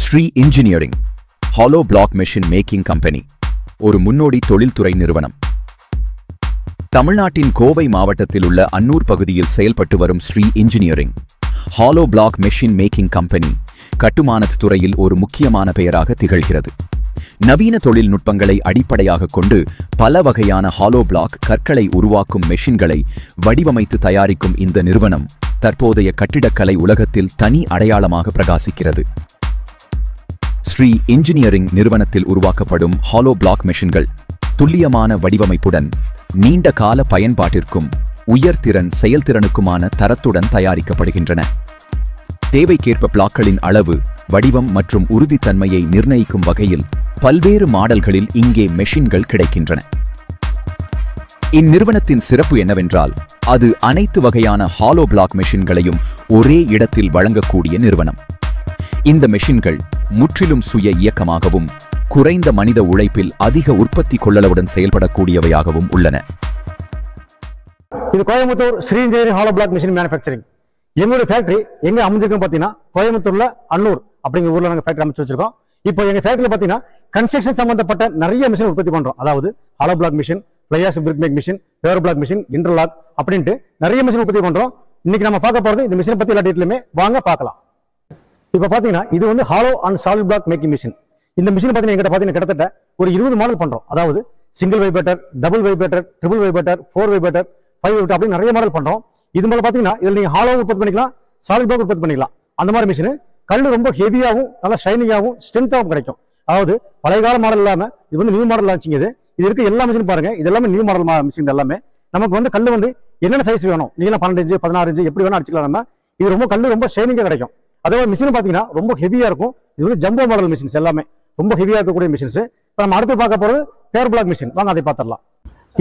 Sri engineering hollow block machine making company ஒரு முன்னோடி தொழில்துறை நிறுவனம். தமிழ்நாட்டின் கோவை மாவட்டத்தில் உள்ள அன்னூர் பகுதியில் செயல்பட்டு வரும் Sri engineering hollow block machine making company கட்டுமானத் துறையில் ஒரு முக்கியமான பெயராக திகழ்கிறது. நவீன தொழில்நுட்பங்களை அடிப்படையாக கொண்டு பல வகையான ஹாலோ பிளாக் கற்களை உருவாக்கும் மெஷின்களை வடிவமைத்து தயாரிக்கும் இந்த நிறுவனம் தற்போதைய கட்டிடக்கலை உலகத்தில் தனி அடையாளமாக பிரகாசிக்கிறது. ஸ்ரீ இன்ஜினியரிங் நிறுவனத்தில் உருவாக்கப்படும் ஹாலோ பிளாக் மெஷின்கள் துல்லியமான வடிவமைப்புடன் நீண்ட கால பயன்பாட்டிற்கும் உயர்திறன் செயல்திறனுக்குமான தரத்துடன் தயாரிக்கப்படுகின்றன. தேவைக்கேற்ப பிளாக்களின் அளவு, வடிவம் மற்றும் உறுதித்தன்மையை நிர்ணயிக்கும் வகையில் பல்வேறு மாடல்களில் இங்கே மெஷின்கள் கிடைக்கின்றன. இந்நிறுவனத்தின் சிறப்பு என்னவென்றால் அது அனைத்து வகையான ஹாலோ பிளாக் மெஷின்களையும் ஒரே இடத்தில் வழங்கக்கூடிய நிறுவனம். இந்த மெஷின்கள் முற்றிலும் சுய இயக்கமாகவும் குறைந்த மனித உழைப்பில் அதிக உற்பத்தி கொள்ளளவுடன் செயல்படக்கூடியவையாகவும் உள்ளன. இது Coimbatore Shri engineering hollow block machine manufacturing. எங்களுடைய ஃபேக்டரி எங்க அமைஞ்சிருக்குன்னு பார்த்தீங்கன்னா கோயம்புத்தூர்ல அன்னூர் அப்படிங்கிற ஊர்ல நாங்கள் ஃபேக்டரி அமைச்சு வச்சிருக்கோம். இப்போ எங்க ஃபேக்டரியில் பார்த்தீங்கன்னா கன்ஸ்ட்ரக்ஷன் சம்பந்தப்பட்ட நிறைய மிஷின் உற்பத்தி பண்றோம். அதாவது hollow block machine, fly ash brick make machine, paver block machine, interlock அப்படின்ட்டு நிறைய மிஷின் உற்பத்தி பண்றோம். இன்னைக்கு நம்ம பார்க்க போறது இந்த மிஷினை பத்தி எல்லா டீட்டெயிலுமே வாங்க பார்க்கலாம். இப்போ பார்த்தீங்கன்னா இது வந்து hollow and solid block making machine. இந்த மிஷின் பார்த்தீங்கன்னா எங்கிட்ட பார்த்தீங்கன்னா கிட்டத்தட்ட ஒரு 20 மாடல் பண்றோம். அதாவது single vibrator, double vibrator, triple vibrator, 4 vibrator, 5 vibrator அப்படி நிறைய மாடல் பண்றோம். இது மேல பார்த்தீங்கன்னா இதில் நீங்க ஹாலோ உற்பத்தி பண்ணிக்கலாம், சாலிட் பிளாக் உற்பத்தி பண்ணிக்கலாம். அந்த மாதிரி மிஷின் கல் ரொம்ப ஹெவியாகவும் நல்லா ஷைனிங்காகவும் ஸ்ட்ரென்த்தாகவும் கிடைக்கும். அதாவது பழைய கால மாடல் இல்லாம இது வந்து நியூ மாடல் லான்ச்சிங். இது இருக்க எல்லா மிஷின் பாருங்க, இது எல்லாமே நியூ மாடல் மிஷின். எல்லாமே நமக்கு வந்து கல் வந்து என்னென்ன சைஸ் வேணும், நீங்க 12 இன்ச்சு 16 இன்ச்சு எப்படி வேணா அடிச்சுக்கலாம். நம்ம இது ரொம்ப கல் ரொம்ப ஷைனிங்கா கிடைக்கும். அதே மிஷின் பாத்தீங்கன்னா ரொம்ப ஹெவியா இருக்கும். இது வந்து ஜம்போ மாடல் மிஷின்ஸ், எல்லாமே ரொம்ப ஹெவியா இருக்கக்கூடிய மிஷின்ஸ். இப்போ நம்ம அடுத்து பார்க்க போறது பேர் பிளாக் மிஷின். வாங்க அதை பார்த்துடலாம்.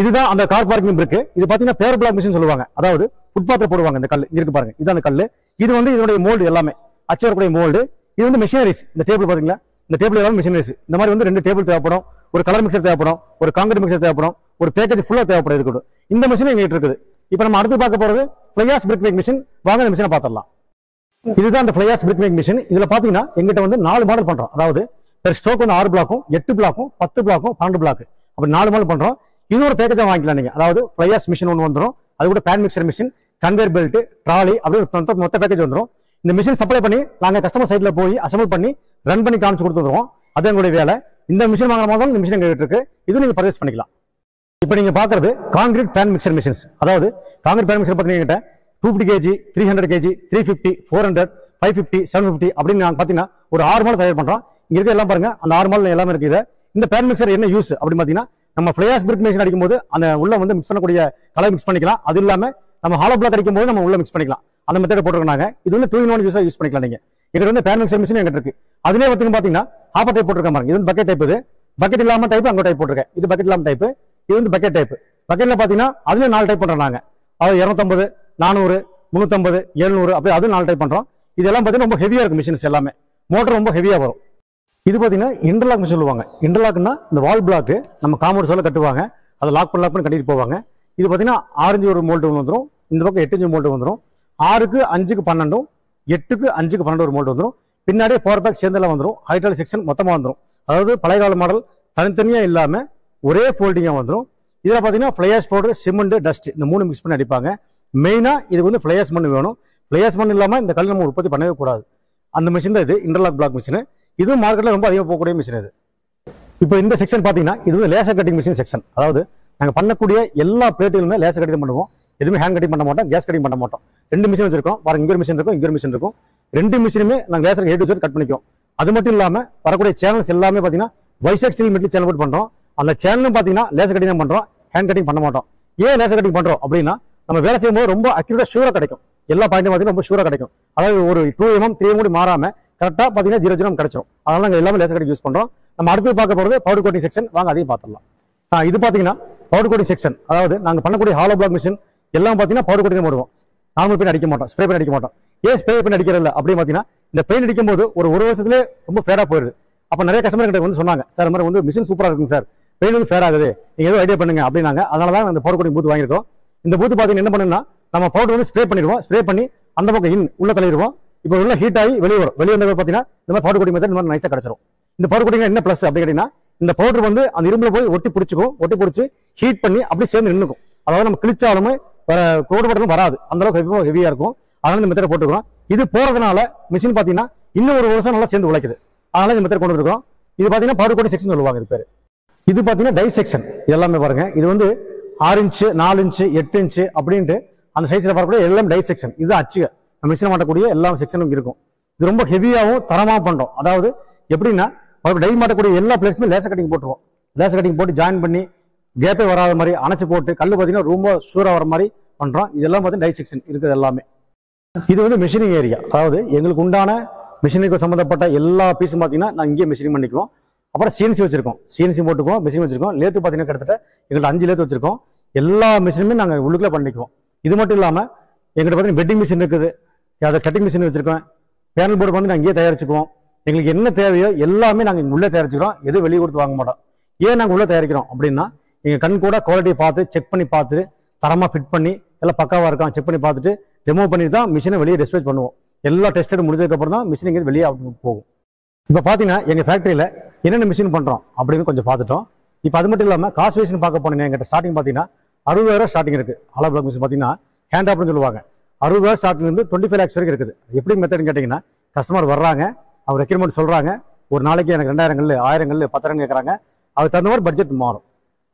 இதுதான் அந்த கார் பார்க்கிங் இருக்கு. இது பாத்தீங்கன்னா பேர் பிளாக் மிஷின் சொல்லுவாங்க. அதாவது ஃபுட்பாத்ல போடுவாங்க. இந்த கல் இருக்கு பாருங்க, இது அந்த கல். இது வந்து இதனுடைய மோல்டு, எல்லாமே அச்சு வரக்கூடிய மோல்டு. இது வந்து மிஷினரிஸ். இந்த டேபிள் பாத்தீங்களா, இந்த டேபிள் எல்லாமே மிஷினரிஸ். இந்த மாதிரி வந்து 2 டேபிள் தேவைப்படும், ஒரு கலர் மிக்சர் தேவைப்படும், ஒரு காங்கிரீட் மிக்சர் தேவைப்படும், ஒரு பேக்கேஜ் ஃபுல்லா தேவைப்படும். இது கூட இந்த மிஷின் எங்கிட்ட இருக்குது. இப்போ நம்ம அடுத்து பார்க்க போறது ஃப்ளையாஷ் பிரிக் மேக் மிஷின். வாங்க இந்த மிஷினை பார்த்துடலாம். இதுதான் அந்த ஃப்ளையாஷ் பிரிக் மேக் மிஷின். இதுல பாத்தீங்கன்னா எங்கிட்ட வந்து 4 மாடல் பண்றோம். அதாவது பெர் ஸ்ட்ரோக் வந்து 6 பிளாக்கும், 8 பிளாக்கும், 10 பிளாக்கும், 12 பிளாக் அப்படி 4 மாடல் பண்றோம். இது ஒரு பேக்கேஜா வாங்கிக்கலாம் நீங்க. அதாவது ஃப்ளையாஷ் மிஷின் ஒன்று வந்துடும், அது கூட pan mixer machine, conveyor belt, trolley அப்படி மொத்த பேக்கேஜ் வந்துடும். இந்த மிஷின் சப்ளை பண்ணி நாங்க கஸ்டமர் சைட்ல போய் அசம்பிள் பண்ணி ரன் பண்ணி காமிச்சு கொடுத்துருவோம். அது எங்களுடைய வேலை. இந்த மிஷின் வாங்குற மாதிரி இந்த மிஷின் எங்கிட்ட இருக்கு. இது நீங்க பர்ச்சேஸ் பண்ணிக்கலாம். இப்போ நீங்க பாக்குறது கான்கிரீட் பேன் மிக்சர் மிஷின்ஸ். அதாவது கான்கிரீட் பேன் மிக்சர் பார்த்தீங்கன்னா 250 kg, 300 kg, 350, 400, 550, 750 அப்படின்னு நாங்க பாத்தீங்கன்னா ஒரு 6 மாடல் தயார் பண்றோம். இங்க இருக்க எல்லாம் பாருங்க, அந்த 6 மாடல் எல்லாமே இருக்குது. இந்த பேன் மிக்சர் என்ன யூஸ் அப்படின்னு பாத்தீங்கன்னா, நம்ம ஃப்ளையாஷ் பிரிக் மிஷின் அடிக்கும் போது அந்த உள்ள வந்து மிக்ஸ் பண்ணக்கூடிய கலர் மிக்ஸ் பண்ணிக்கலாம். அது இல்லாம நம்ம ஹாலோ பிளாக் அடிக்கும் போது நம்ம உள்ள மிக்ஸ் பண்ணிக்கலாம். அந்த மெத்தட் போட்டுருக்காங்க. இது வந்து 2-in-1 யூஸ் பண்ணிக்கலாம். நீங்க எங்கிட்ட வந்து பேன் மிக்சர் மிஷின் எங்கிட்ட இருக்கு. அதுலேயே பாத்தீங்கன்னா ஹாப்பர் டைப் போட்டுருக்க பாருங்க. இது வந்து பக்கெட் டைப். இது பக்கெட் இல்லாம டைப் அங்க டைப் போட்டிருக்கேன். இது பக்கெட் இல்லாம டைப், இது வந்து பக்கெட் டைப். பக்கெட்ல பாத்தீங்கன்னா அதுல 4 டைப் பண்றோம் நாங்க. அதாவது 250, 400, 350, 700 அப்படி அது 4 டைப் பண்றோம். இதெல்லாம் பாத்தீங்கன்னா ரொம்ப ஹெவியா இருக்கு மிஷின்ஸ் எல்லாமே. மோட்டர் ரொம்ப ஹெவியா வரும். இது பாத்தீங்கன்னா இன்டர்லாக் மிஷின் சொல்லுவாங்க. இன்டர்லாக்னா இந்த வால் பிளாக் நம்ம காம்பவுண்ட் சொல்ல கட்டுவாங்க, அதை லாக் பண்ணி கட்டிட்டு போவாங்க. இது பாத்தீங்கன்னா 6 இன்ச்சு ஒரு மோல்டு வந்துடும், இந்த பக்கம் 8 இன்ச்சு மோல்டு வந்துடும், 6க்கு 5க்கு 12, 8க்கு 5க்கு 12 ஒரு மோல்டு வந்துடும். பின்னாடியே பவர் பேக் சேர்ந்தெல்லாம் வந்துடும். ஹைட்ராலிக் செக்ஷன் மொத்தமா வந்துடும். அதாவது பழைய கால மாடல் தனித்தனியா இல்லாம ஒரே ஃபோல்டிங்கா வந்துடும். இதுல பாத்தீங்கன்னா ஃப்ளையாஷ் பவுடர், சிமெண்ட், டஸ்ட் இந்த 3 மிக்ஸ் பண்ணி அடிப்பாங்க. மெயினா இது வந்து ஃப்ளையாஷ் மண் வேணும். ஃப்ளையாஷ் மண் இல்லாம இந்த கல் நம்ம உற்பத்தி பண்ணவே கூடாது. அந்த மிஷின் தான் இது இன்டர்லாக் பிளாக் மிஷின். இது மார்க்கெட்ல ரொம்ப அதிகமாக போகக்கூடிய மிஷின் இது. இப்போ இந்த செக்ஷன் பாத்தீங்கன்னா இது வந்து லேசர் கட்டிங் மிஷின் செக்ஷன். அதாவது நாங்க பண்ணக்கூடிய எல்லா பிளேட்டுகளுமே லேசர் கட்டிங் பண்ணுவோம். எதுவுமே ஹேண்ட் கட்டிங் பண்ண மாட்டோம், கேஸ் கட்டிங் பண்ண மாட்டோம். 2 மிஷின் வச்சிருக்கோம் பாருங்க. இங்க ஒரு மிஷின் இருக்கும், இங்க ஒரு மிஷின் இருக்கும். 2 மிஷினுமே நாங்க laser A to Z cut பண்ணிக்குவோம். அது மட்டும் இல்லாம வரக்கூடிய சேனல்ஸ் எல்லாமே பாத்தீங்கன்னா வைசாக் ஸ்டீல் மெட்டல் சேனல் போட்டு பண்றோம். அந்த சேனலும் பாத்தீங்கன்னா லேசர் கட்டிங் தான் பண்றோம், ஹேண்ட் கட்டிங் பண்ண மாட்டோம். ஏன் லேசர் கட்டிங் பண்றோம் அப்படின்னா, நம்ம வேலை செய்யும்போது ரொம்ப அக்யூரேட்டா ஷூரா கிடைக்கும். எல்லா பாயிண்ட்டும் பாத்தீங்கன்னா ரொம்ப ஷூரா கிடைக்கும். அதாவது ஒரு 2 mm 3 mm மாறாம கரெக்டா பாத்தீங்கன்னா 0 0 கிடைச்சிடும். அதனால நாங்க எல்லாமே லேசர் கட்டிங் யூஸ் பண்றோம். நம்ம அடுத்து பார்க்க போறது பவுடர் கோட்டிங் செக்ஷன். வாங்க அதையும் பார்த்துடலாம். இது பாத்தீங்கன்னா பவுடர் கோட்டிங் செக்ஷன். அதாவது நாங்க பண்ணக்கூடிய ஹாலோ பிளாக் மிஷின் எல்லாம் பாத்தீங்கன்னா பவுடர் கோட்டிங் போடுவோம். நார்மல் பெயிண்ட் அடிக்க மாட்டோம், ஸ்ப்ரே பெயிண்ட் அடிக்க மாட்டோம். ஏன் ஸ்ப்ரே பெயிண்ட் அடிக்கிறதில்ல அப்படின்னு பாத்தீங்கன்னா, இந்த பெயிண்ட் அடிக்கும் போது ஒரு வருஷத்துலேயே ரொம்ப ஃபேடா போயிடுது. அப்ப நிறைய கஸ்டமர் கிட்ட வந்து சொன்னாங்க, சார் இந்த மாதிரி வந்து மிஷின் சூப்பரா இருக்குங்க சார், பெயிண்ட் வந்து ஃபேர் ஆகுது, நீங்க ஏதோ ஐடியா பண்ணுங்க அப்படின்னாங்க. அதனால தான் அந்த பவுடர் கோட்டிங் பூத் வாங்கியிருக்கோம். இந்த பூத் பாத்தீங்கன்னா என்ன பண்ணுன்னா, நம்ம பவுடர் வந்து ஸ்ப்ரே பண்ணிடுவோம். ஸ்ப்ரே பண்ணி அந்த பக்கம் உள்ள தள்ளிடுவோம். இப்போ உள்ள ஹீட் ஆகி வெளியே வரும். வெளியே வந்தது பார்த்தீங்கன்னா இந்த மாதிரி பவுடர் கோட்டிங் மெத்தட் இந்த மாதிரி நைஸாக கிடச்சிரும். இந்த பவுடர் கோட்டிங் என்ன ப்ளஸ் அப்படி கேட்டீங்கன்னா, இந்த பவுடர் வந்து அந்த இரும்புல போய் ஒட்டி பிடிச்சி ஹீட் பண்ணி அப்படியே சேர்ந்து நின்றுக்கும். அதாவது நம்ம கிழிச்சாலுமே கோடு பட்டலும் வராது, அந்த அளவுக்கு ஹெவியா இருக்கும். அதனால இந்த மெத்தட் போட்டுக்கிறோம். இது போறதுனால மிஷின் பார்த்தீங்கன்னா இன்னும் ஒரு வருஷம் நல்லா சேர்ந்து உழைக்குது. அதனால இந்த மெத்தட் கொண்டு இருக்கோம். இது பார்த்தீங்கன்னா பவுடர் கோட்டிங் செக்ஷன் சொல்லுவாங்க இது பேர். இது பார்த்தீங்கன்னா டை செக்ஷன். எல்லாமே பாருங்க, இது வந்து 6 இன்ச்சு 4 இன்ச்சு 8 இன்ச்சு அப்படின்ட்டு அந்த சைஸ்ல பார்க்கக்கூடிய எல்லாம் டை செக்ஷன். இது அச்சுக மிஷினை மாட்டக்கூடிய எல்லா செக்ஷனும் இருக்கும். இது ரொம்ப ஹெவியாகவும் தரமாக பண்றோம். அதாவது எப்படின்னா டை மாட்டக்கூடிய எல்லா பிளேட்ஸுமே லேசர் கட்டிங் போட்டுருவோம். லேசர் கட்டிங் போட்டு ஜாயின் பண்ணி கேப்பே வராத மாதிரி அணைச்சு போட்டு கல் பார்த்தீங்கன்னா ரொம்ப ஷூரா வர மாதிரி பண்றோம். இதெல்லாம் பார்த்தீங்கன்னா டை செக்ஷன் இருக்குது எல்லாமே. இது வந்து மிஷினிங் ஏரியா. அதாவது எங்களுக்கு உண்டான மிஷினுக்கு சம்பந்தப்பட்ட எல்லா பீஸும் பார்த்தீங்கன்னா நான் இங்கேயே மிஷினிங் பண்ணிக்குவோம். அப்புறம் சிஎன்சி வச்சிருக்கோம், சிஎன்சி போட்டுக்குவோம், மிஷின் வச்சிருக்கோம். லேத்து பார்த்தீங்கன்னா கிட்டத்தட்ட எங்கள்கிட்ட 5 லேத்து வச்சிருக்கோம். எல்லா மிஷினுமே நாங்கள் உள்ளுக்குள்ள பண்ணிக்குவோம். இது மட்டும் இல்லாமல் எங்கள்கிட்ட பார்த்தீங்கன்னா வெட்டிங் மிஷின் இருக்குது, அதை கட்டிங் மிஷின் வச்சிருக்கோம். பேனல் போர்டு வந்து நாங்கள் இங்கேயே தயாரிச்சுக்குவோம். எங்களுக்கு என்ன தேவையோ எல்லாமே நாங்கள் இங்கே உள்ளே தயாரிச்சுக்கிறோம். எதுவும் வெளியே கொடுத்து வாங்க மாட்டோம். ஏன் நாங்கள் உள்ளே தயாரிக்கிறோம் அப்படின்னா, எங்கள் கண் கூட குவாலிட்டியை பார்த்து செக் பண்ணி பார்த்துட்டு தரமாக ஃபிட் பண்ணி எல்லாம் பக்காவாக இருக்கான் செக் பண்ணி பார்த்துட்டு ரிமூவ் பண்ணி தான் மிஷினை வெளியே டிஸ்பேச் பண்ணுவோம். எல்லா டெஸ்டட் முடிஞ்சதுக்கப்புறம் தான் மிஷின் இங்கே வெளியே போகும். இப்போ பார்த்தீங்கன்னா எங்கள் ஃபேக்ட்ரியில் என்னென்ன மிஷின் பண்ணுறோம் அப்படின்னு கொஞ்சம் பார்த்துட்டோம். இப்போ அது மட்டும் இல்லாமல் காஸ்ட் வைஸ்னு பார்க்க போனீங்கன்னா எங்கிட்ட ஸ்டார்டிங் பார்த்தீங்கன்னா 60,000 ஸ்டார்டிங் இருக்குது. ஹாலோ பிளாக் மிஷின் பார்த்தீங்கன்னா ஹேண்ட் ஆப்னு சொல்லுவாங்க. 60,000 ஸ்டார்டிங்லேருந்து 25 lakhs வரைக்கும் இருக்குது. எப்படி மெத்தட்னு கேட்டிங்கன்னா, கஸ்டமர் வர்றாங்க, அவர் ரெக்யூர்மெண்ட் சொல்கிறாங்க, ஒரு நாளைக்கு எனக்கு 2000 கல் 1000 கல் 10,000 கேட்குறாங்க. அதுக்கு தகுந்த மாதிரி பட்ஜெட் மாறும்,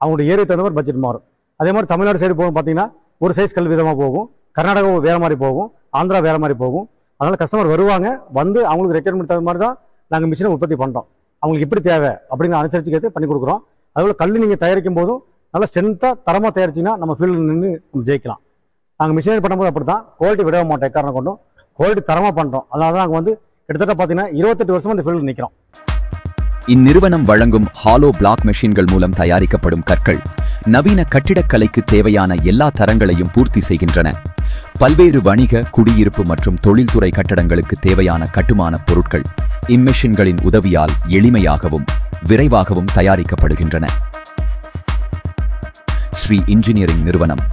அவங்களுடைய ஏரியா தகுந்த மாதிரி பட்ஜெட் மாறும். அதே மாதிரி தமிழ்நாடு சைடு போகும் பார்த்தீங்கன்னா ஒரு சைஸ் கல் விதமாக போகும், கர்நாடகா வேறு மாதிரி போகும், ஆந்திரா வேறு மாதிரி போகும். அதனால் கஸ்டமர் வருவாங்க, வந்து அவங்களுக்கு ரெக்யூர்மெண்ட் தகுந்த மாதிரி தான் நாங்கள் மிஷினை உற்பத்தி பண்ணுறோம். அவங்களுக்கு எப்படி தேவை அப்படின்னு அனுசரித்து கேட்டு பண்ணி கொடுக்குறோம். அதுபோல் கல் நீங்கள் தயாரிக்கும் போதும் நல்லா ஸ்ட்ரென்த்தாக தரமாக தயாரிச்சிங்கன்னா நம்ம ஃபீல்டில் நின்று நம்ம ஜெயிக்கலாம். நாங்கள் மிஷினரி பண்ணும்போது அப்படி தான் குவாலிட்டி விட மாட்டோம். காரணம் கொண்டும் குவாலிட்டி தரமாக பண்ணுறோம். அதனால தான் நாங்கள் வந்து கிட்டத்தட்ட பார்த்தீங்கன்னா 28 வருஷமா இந்த ஃபீல்டில் நிற்கிறோம். இந்நிறுவனம் வழங்கும் ஹாலோ பிளாக் மெஷின்கள் மூலம் தயாரிக்கப்படும் கற்கள் நவீன கட்டிடக்கலைக்கு தேவையான எல்லா தரங்களையும் பூர்த்தி செய்கின்றன. பல்வேறு வணிக, குடியிருப்பு மற்றும் தொழில்துறை கட்டடங்களுக்கு தேவையான கட்டுமான பொருட்கள் இம்மெஷின்களின் உதவியால் எளிமையாகவும் விரைவாகவும் தயாரிக்கப்படுகின்றன. ஸ்ரீ இன்ஜினியரிங் நிறுவனம்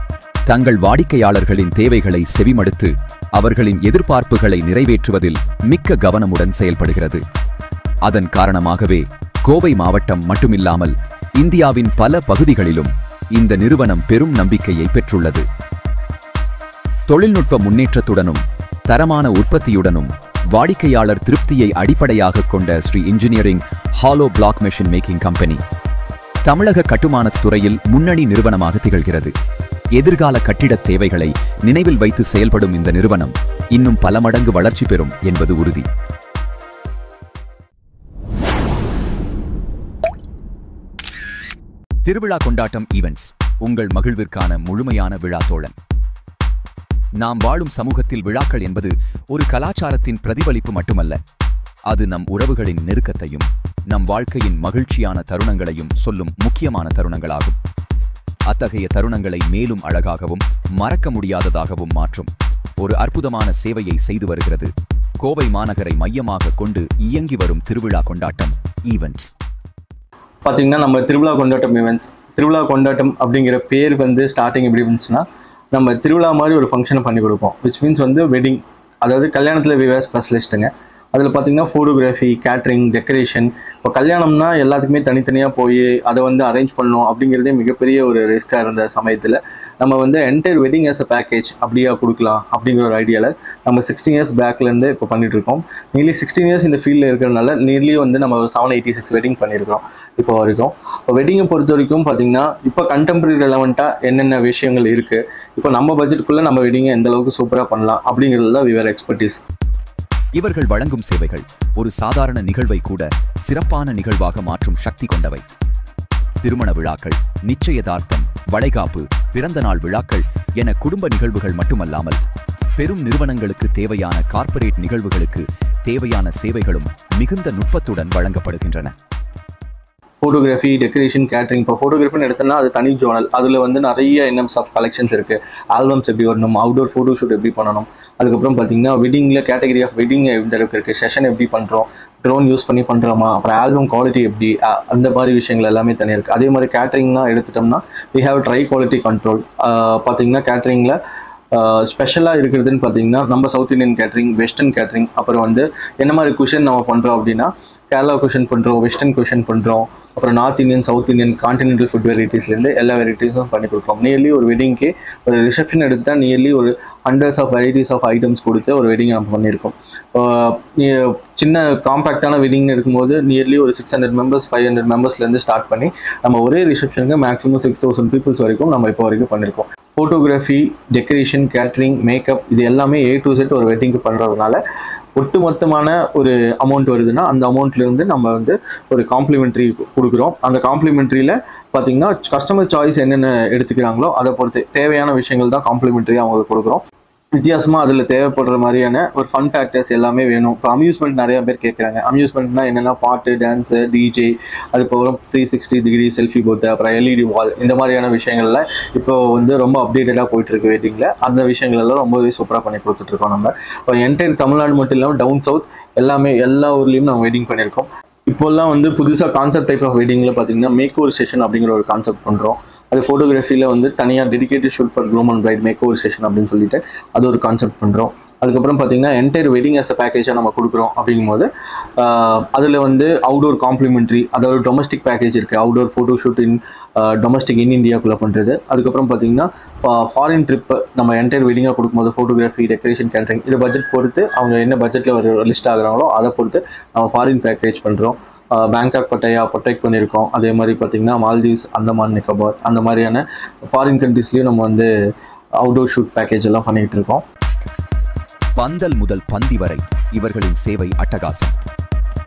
தங்கள் வாடிக்கையாளர்களின் தேவைகளை செவிமடுத்து அவர்களின் எதிர்பார்ப்புகளை நிறைவேற்றுவதில் மிக்க கவனமுடன் செயல்படுகிறது. அதன் காரணமாகவே கோவை மாவட்டம் மட்டுமில்லாமல் இந்தியாவின் பல பகுதிகளிலும் இந்த நிறுவனம் பெரும் நம்பிக்கையை பெற்றுள்ளது. தொழில்நுட்ப முன்னேற்றத்துடனும் தரமான உற்பத்தியுடனும் வாடிக்கையாளர் திருப்தியை அடிப்படையாக கொண்ட Shri engineering hollow block machine making company தமிழக கட்டுமானத் துறையில் முன்னணி நிறுவனமாக திகழ்கிறது. எதிர்கால கட்டிடத் தேவைகளை நினைவில் வைத்து செயல்படும் இந்த நிறுவனம் இன்னும் பல மடங்கு வளர்ச்சி பெறும் என்பது உறுதி. திருவிழா கொண்டாட்டம் ஈவென்ட்ஸ் உங்கள் மகிழ்விற்கான முழுமையான விழா தோழன். நாம் வாழும் சமூகத்தில் விழாக்கள் என்பது ஒரு கலாச்சாரத்தின் பிரதிபலிப்பு மட்டுமல்ல, அது நம் உறவுகளின் நெருக்கத்தையும் நம் வாழ்க்கையின் மகிழ்ச்சியான தருணங்களையும் சொல்லும் முக்கியமான தருணங்களாகும். அத்தகைய தருணங்களை மேலும் அழகாகவும் மறக்க முடியாததாகவும் மாற்றும் ஒரு அற்புதமான சேவையை செய்து வருகிறது கோவை மாநகரை மையமாக கொண்டு இயங்கி வரும் திருவிழா கொண்டாட்டம் ஈவென்ட்ஸ். பார்த்தீங்கன்னா நம்ம திருவிழா கொண்டாட்டம் ஈவெண்ட்ஸ், திருவிழா கொண்டாட்டம் அப்படிங்கிற பேர் வந்து ஸ்டார்டிங் எப்படி இருந்துச்சுன்னா, நம்ம திருவிழா மாதிரி ஒரு ஃபங்க்ஷனை பண்ணி கொடுப்போம். விச் மீன்ஸ் வந்து வெட்டிங், அதாவது கல்யாணத்தில் விவேர் ஸ்பெஷலிஸ்ட்டுங்க. அதில் பார்த்தீங்கன்னா ஃபோட்டோகிராஃபி, கேட்ரிங், டெக்கரேஷன். இப்போ கல்யாணம்னா எல்லாத்துக்குமே தனித்தனியாக போய் அதை வந்து அரேஞ்ச் பண்ணணும் அப்படிங்கிறதே மிகப்பெரிய ஒரு ரிஸ்க்காக இருந்த சமயத்தில் நம்ம வந்து என்டையர் வெட்டிங் ஆஸ் அ பேக்கேஜ் அப்படியே கொடுக்கலாம் அப்படிங்கிற ஒரு ஐடியாவில் நம்ம 16 years பேக்லேருந்து இப்போ பண்ணிகிட்ருக்கோம். நியர்லி 16 years இந்த ஃபீல்டில் இருக்கிறதுனால நியர்லி வந்து நம்ம 786 வெட்டிங் பண்ணியிருக்கிறோம் இப்போ வரைக்கும். இப்போ வெட்டிங்கை பொறுத்த வரைக்கும் பார்த்தீங்கன்னா இப்போ கண்டெம்பரரி ரெலவெண்ட்டாக என்னென்ன விஷயங்கள் இருக்குது, இப்போ நம்ம பட்ஜெட்டுக்குள்ளே நம்ம வெட்டிங்கை எந்த அளவுக்கு சூப்பராக பண்ணலாம் அப்படிங்கிறது தான் விவர் எக்ஸ்பர்டீஸ். இவர்கள் வழங்கும் சேவைகள் ஒரு சாதாரண நிகழ்வை கூட சிறப்பான நிகழ்வாக மாற்றும் சக்தி கொண்டவை. திருமண விழாக்கள், நிச்சயதார்த்தம், வளைகாப்பு, பிறந்தநாள் விழாக்கள் என குடும்ப நிகழ்வுகள் மட்டுமல்லாமல் பெரும் நிறுவனங்களுக்கு தேவையான கார்ப்பரேட் நிகழ்வுகளுக்கு தேவையான சேவைகளும் மிகுந்த நுட்பத்துடன் வழங்கப்படுகின்றன. Photography, decoration, catering. இப்போ ஃபோட்டோகிராஃபின்னு எடுத்தோம்னா அது தனி ஜோனல். அதில் வந்து நிறைய என்எம்ஸ் ஆஃப் கலெக்ஷன்ஸ் இருக்குது. ஆல்பம்ஸ் எப்படி வரணும், அவுடோர் ஃபோட்டோ ஷூட் எப்படி பண்ணணும், அதுக்கப்புறம் பார்த்தீங்கன்னா வெட்டிங்கில் கேட்டகரி ஆஃப் வெட்டிங் எந்த அளவுக்கு இருக்குது, செஷன் எப்படி பண்ணுறோம், ட்ரோன் யூஸ் பண்ணி பண்ணுறோமா, அப்புறம் ஆல்பம் குவாலிட்டி எப்படி, அந்த மாதிரி விஷயங்கள் எல்லாமே தனியாக இருக்குது. அதே மாதிரி கேட்ரிங்லாம் எடுத்துட்டோம்னா we have try quality control. பார்த்தீங்கன்னா கேட்ரிங்கில் ஸ்பெஷலாக இருக்கிறதுன்னு பார்த்தீங்கன்னா நம்ம south Indian catering, western catering, அப்புறம் வந்து என்ன மாதிரி குஷன் நம்ம பண்ணுறோம் அப்படின்னா கேரளா குஷன் பண்ணுறோம், வெஸ்டர்ன் குஷன் பண்ணுறோம், அப்புறம் north Indian, south Indian, continental food வெரைட்டிஸ்லேருந்து எல்லா வெரைட்டிஸும் பண்ணி கொடுப்போம். நியர்லி ஒரு வெட்டிங்க்கு ஒரு ரிசப்ஷன் எடுத்துகிட்டா நியர்லி ஒரு hundreds of varieties of items கொடுத்து ஒரு வெட்டிங் நம்ம பண்ணியிருக்கோம். சின்ன காம்பேக்டான வெட்டிங்னு இருக்கும்போது நியர்லி ஒரு 600 மெம்பர்ஸ் 500 மெம்பர்ஸ்லேருந்து ஸ்டார்ட் பண்ணி நம்ம ஒரே ரிசப்ஷனுக்கு மேக்ஸிமம் 6000 பீப்புள்ஸ் வரைக்கும் நம்ம இப்போ வரைக்கும் பண்ணியிருக்கோம். ஃபோட்டோகிராஃபி, டெக்கரேஷன், கேட்ரிங், மேக்கப் இது எல்லாமே A to Z ஒரு வெட்டிங்க்கு பண்ணுறதுனால ஒட்டுமொத்தமான ஒரு அமௌண்ட் வருதுன்னா அந்த அமௌண்ட்லேருந்து நம்ம வந்து ஒரு காம்ப்ளிமெண்ட்ரி கொடுக்குறோம். அந்த காம்ப்ளிமெண்ட்ரியில் பார்த்தீங்கன்னா கஸ்டமர் சாய்ஸ் என்னென்ன எடுத்துக்கிறாங்களோ அதை பொறுத்து தேவையான விஷயங்கள் தான் காம்ப்ளிமெண்ட்ரியாக அவங்களுக்கு கொடுக்குறோம். வித்தியாசமாக அதில் தேவைப்படுற மாதிரியான ஒரு ஃபன் ஃபேக்டர்ஸ் எல்லாமே வேணும். இப்போ அம்யூஸ்மெண்ட் நிறைய பேர் கேட்குறாங்க. அம்யூஸ்மெண்ட்னா என்னென்னா பாட்டு, டான்ஸு, டிஜே, அதுக்கப்புறம் 360 டிகிரி செல்ஃபி போத்து, அப்புறம் LED வால், இந்த மாதிரியான விஷயங்கள்ல இப்போ வந்து ரொம்ப அப்டேட்டடாக போயிட்டுருக்கு வெட்டிங்கில். அந்த விஷயங்கள் எல்லாம் ரொம்பவே சூப்பராக பண்ணி கொடுத்துட்ருக்கோம். நம்ம இப்போ என்டையர் தமிழ்நாடு மட்டும் இல்லாமல் டவுன் சவுத் எல்லாமே எல்லா ஊர்லேயும் நம்ம வெட்டிங் பண்ணியிருக்கோம். இப்போல்லாம் வந்து புதுசாக கான்செப்ட் டைப் ஆஃப் வெட்டிங்கில் பார்த்தீங்கன்னா மேக் ஓவர் செஷன் அப்படிங்கிற ஒரு கான்செப்ட் பண்ணுறோம். அது ஃபோட்டோகிராஃபியில் வந்து தனியாக dedicated shoot for groom and bride make over session அப்படின்னு சொல்லிட்டு அது ஒரு கான்செப்ட் பண்ணுறோம். அதுக்கப்புறம் பார்த்தீங்கன்னா என்டையர் வெட்டிங் ஆஸ் அ பேக்கேஜாக நம்ம கொடுக்குறோம். அப்படிங்கும்போது அதில் வந்து அவுடோர் காம்ப்ளிமெண்ட்ரி, அதாவது டொமஸ்டிக் பேக்கேஜ் இருக்குது. Outdoor photo shoot in domestic in இந்தியாக்குள்ளே பண்ணுறது. அதுக்கப்புறம் பார்த்தீங்கன்னா ஃபாரின் ட்ரிப்பு நம்ம என்டையர் வெட்டிங்காக கொடுக்கும்போது ஃபோட்டோகிராஃபி, டெக்கரேஷன், கேட்டரிங் இதை பட்ஜெட் பொறுத்து அவங்க என்ன பட்ஜெட்டில் ஒரு லிஸ்ட் ஆகுறாங்களோ அதை பொறுத்து நம்ம ஃபாரின் பேக்கேஜ் பண்ணுறோம். பேங்காக், பட்டையா ப்ரொடெக்ட் பண்ணியிருக்கோம். அதே மாதிரி பார்த்திங்கன்னா மால்தீவ்ஸ், அந்தமான் நிக்கோபார் அந்த மாதிரியான ஃபாரின் கண்ட்ரீஸ்லேயும் நம்ம வந்து அவுடோர் ஷூட் பேக்கேஜ் எல்லாம் பண்ணிகிட்டு இருக்கோம். பந்தல் முதல் பந்தி வரை இவர்களின் சேவை அட்டகாசம்.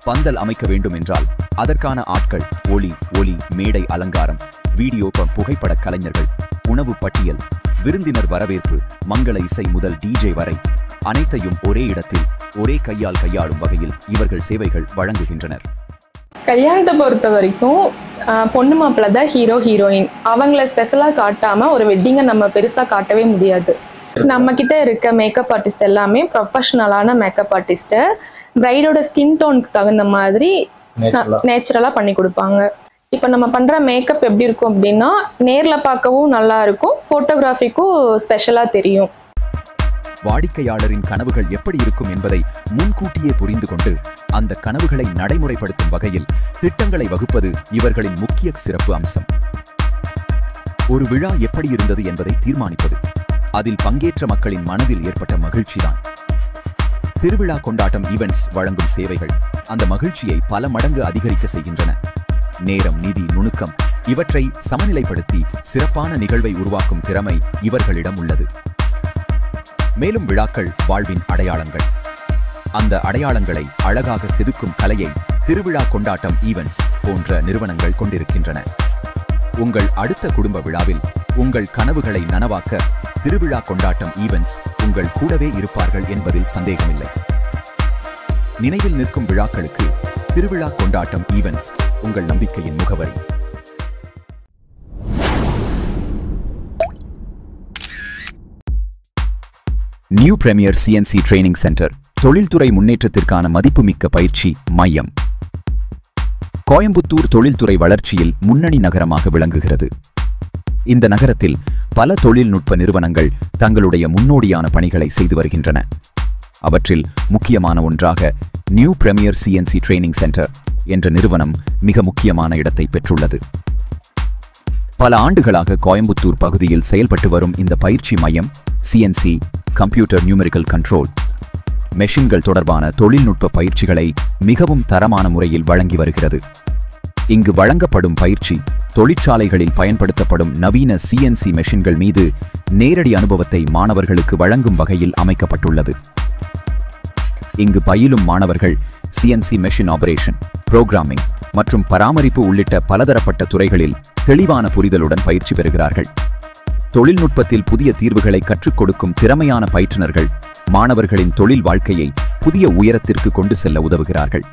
பந்தல் அமைக்க வேண்டும் என்றால் அதற்கான ஆட்கள், ஒளி, மேடை அலங்காரம், வீடியோ, புகைப்பட கலைஞர்கள், உணவு பட்டியல், விருந்தினர் வரவேற்பு, மங்கள இசை முதல் DJ வரை அனைத்தையும் ஒரே இடத்தில் ஒரே கையால் கையாளும் வகையில் இவர்கள் சேவைகள் வழங்குகின்றனர். கல்யாணத்தை பொறுத்த வரைக்கும் பொண்ணு மாப்பிள்ளை தான் ஹீரோ ஹீரோயின். அவங்கள ஸ்பெஷலாக காட்டாமல் ஒரு வெட்டிங்கை நம்ம பெருசாக காட்டவே முடியாது. நம்ம கிட்ட இருக்க மேக்கப் ஆர்டிஸ்ட் எல்லாமே ப்ரொஃபஷனலான மேக்கப் ஆர்டிஸ்ட்டு. பிரைடோட ஸ்கின் டோனுக்கு தகுந்த மாதிரி நேச்சுரலாக பண்ணி கொடுப்பாங்க. இப்போ நம்ம பண்ணுற மேக்கப் எப்படி இருக்கும் அப்படின்னா நேரில் பார்க்கவும் நல்லா இருக்கும், ஃபோட்டோகிராஃபிக்கும் ஸ்பெஷலாக தெரியும். வாடிக்கையாளரின் கனவுகள் எப்படி இருக்கும் என்பதை முன்கூட்டியே புரிந்து கொண்டு அந்த கனவுகளை நடைமுறைப்படுத்தும் வகையில் திட்டங்களை வகுப்பது இவர்களின் முக்கிய சிறப்பு அம்சம். ஒரு விழா எப்படி இருந்தது என்பதை தீர்மானிப்பது, அதில் பங்கேற்ற மக்களின் மனதில் ஏற்பட்ட மகிழ்ச்சிதான். திருவிழா கொண்டாட்டம் ஈவென்ட்ஸ் வழங்கும் சேவைகள் அந்த மகிழ்ச்சியை பல மடங்கு அதிகரிக்க செய்கின்றன. நேரம், நிதி, நுணுக்கம் இவற்றை சமநிலைப்படுத்தி சிறப்பான நிகழ்வை உருவாக்கும் திறமை இவர்களிடம் உள்ளது. மேலும் விழாக்கள் வாழ்வின் அடையாளங்கள். அந்த அடையாளங்களை அழகாக செதுக்கும் கலையை திருவிழா கொண்டாட்டம் ஈவென்ட்ஸ் போன்ற நிறுவனங்கள் கொண்டிருக்கின்றன. உங்கள் அடுத்த குடும்ப விழாவில் உங்கள் கனவுகளை நனவாக்க திருவிழா கொண்டாட்டம் ஈவென்ட்ஸ் உங்கள் கூடவே இருப்பார்கள் என்பதில் சந்தேகமில்லை. நினைவில் நிற்கும் விழாக்களுக்கு திருவிழா கொண்டாட்டம் ஈவென்ட்ஸ் உங்கள் நம்பிக்கையின் முகவரி. New premier CNC training centre தொழில்துறை முன்னேற்றத்திற்கான மதிப்புமிக்க பயிற்சி மையம். கோயம்புத்தூர் தொழில்துறை வளர்ச்சியில் முன்னணி நகரமாக விளங்குகிறது. இந்த நகரத்தில் பல தொழில்நுட்ப நிறுவனங்கள் தங்களுடைய முன்னோடியான பணிகளை செய்து வருகின்றன. அவற்றில் முக்கியமான ஒன்றாக new premier CNC training centre என்ற நிறுவனம் மிக முக்கியமான இடத்தை பெற்றுள்ளது. பல ஆண்டுகளாக கோயம்புத்தூர் பகுதியில் செயல்பட்டு வரும் இந்த பயிற்சி மையம் CNC, கம்ப்யூட்டர் நியூமெரிக்கல் கண்ட்ரோல், மெஷின்கள் தொடர்பான தொழில்நுட்ப பயிற்சிகளை மிகவும் தரமான முறையில் வழங்கி வருகிறது. இங்கு வழங்கப்படும் பயிற்சி தொழிற்சாலைகளில் பயன்படுத்தப்படும் நவீன CNC மெஷின்கள் மீது நேரடி அனுபவத்தை மாணவர்களுக்கு வழங்கும் வகையில் அமைக்கப்பட்டுள்ளது. இங்கு பயிலும் மாணவர்கள் CNC மெஷின் ஆபரேஷன், புரோகிராமிங் மற்றும் பராமரிப்பு உள்ளிட்ட பலதரப்பட்ட துறைகளில் தெளிவான புரிதலுடன் பயிற்சி பெறுகிறார்கள். தொழில்நுட்பத்தில் புதிய தீர்வுகளை கற்றுக் கொடுக்கும் திறமையான பயிற்றுனர்கள் மாணவர்களின் தொழில் வாழ்க்கையை புதிய உயரத்திற்கு கொண்டு செல்ல உதவுகிறார்கள்.